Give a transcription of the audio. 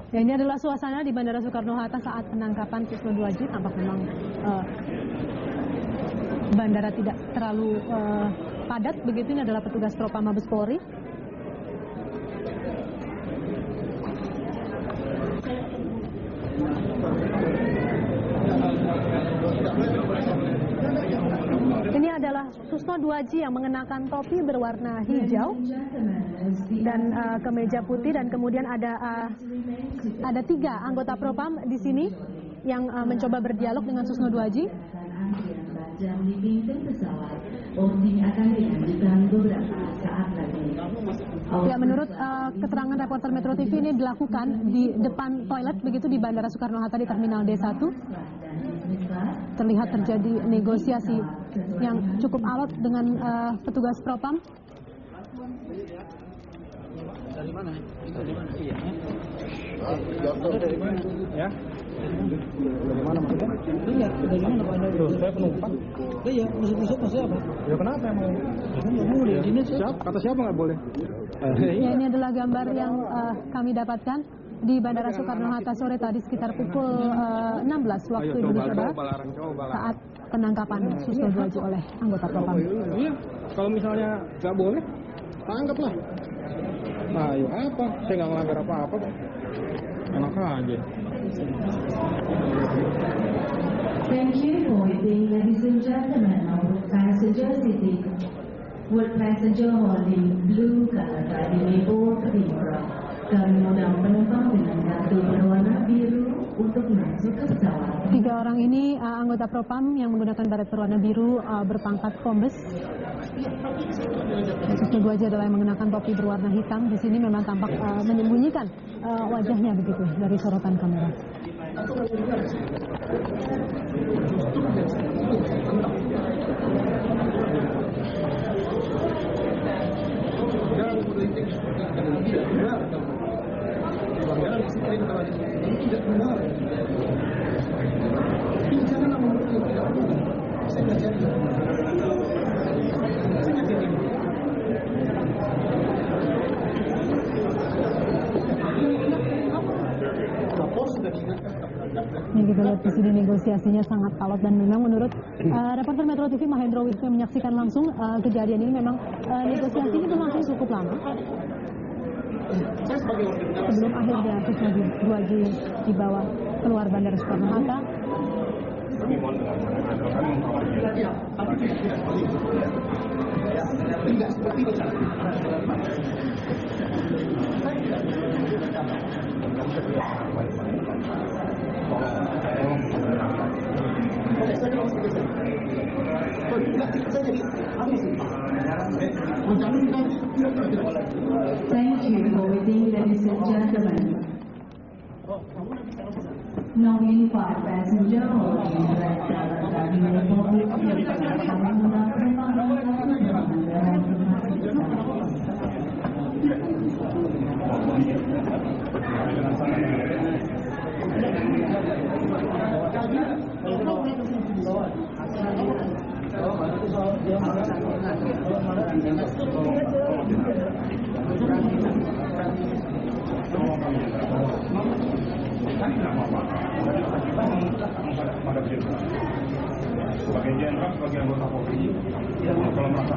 Ya, ini adalah suasana di Bandara Soekarno-Hatta saat penangkapan Susno Duaji. Tampak memang bandara tidak terlalu padat begitu. Ini adalah petugas Propam Mabes Polri. Ini adalah Susno Duaji yang mengenakan topi berwarna hijau dan kemeja putih, dan kemudian ada 3 anggota Propam di sini yang mencoba berdialog dengan Susno Duaji. Ya, menurut keterangan reporter Metro TV, ini dilakukan di depan toilet begitu di Bandara Soekarno-Hatta di Terminal D1. Terlihat terjadi negosiasi yang cukup alot dengan petugas Propam. Dari mana? Dari mana? Iya. Dari mana? Ya? Dari mana maksudnya? Iya, dari mana Pak Anda? Saya penumpang. Iya, maksud apa? Ya kenapa emang? Nggak boleh, ini Kata siapa nggak boleh? Ya, ini adalah gambar yang kami dapatkan di Bandara Soekarno-Hatta sore tadi sekitar pukul 16 waktu Indonesia Barat saat penangkapan Susno Duaji oleh anggota Propam. Iya, kalau misalnya nggak boleh, tangkap lah. Nah, ayo apa? Saya nggak ngelanggar apa-apa kok. Enak aja. Thank you for waiting, ladies and gentlemen. Our passenger seating with passenger holding blue color ID label Terima. Kami mengundang penumpang dengan kartu berwarna biru untuk masuk ke pesawat. 3 orang ini anggota Propam yang menggunakan baret berwarna biru berpangkat kombes. Susno Duaji adalah yang mengenakan topi berwarna hitam. Di sini memang tampak menyembunyikan wajahnya begitu dari sorotan kamera. Ini kita lihat di sini negosiasinya sangat alot, dan memang menurut reporter Metro TV Mahendro Wisnu yang menyaksikan langsung kejadian ini, memang negosiasinya berlangsung cukup lama sebelum akhirnya Susno Duaji dibawa keluar Bandara Soekarno-Hatta. Tidak seperti itu. Thank you for waiting, ladies and gentlemen. Knowing 5 passenger holding red color ID label kami mengundang penumpang sebagai jenderal, sebagai anggota Polri, kalau merasa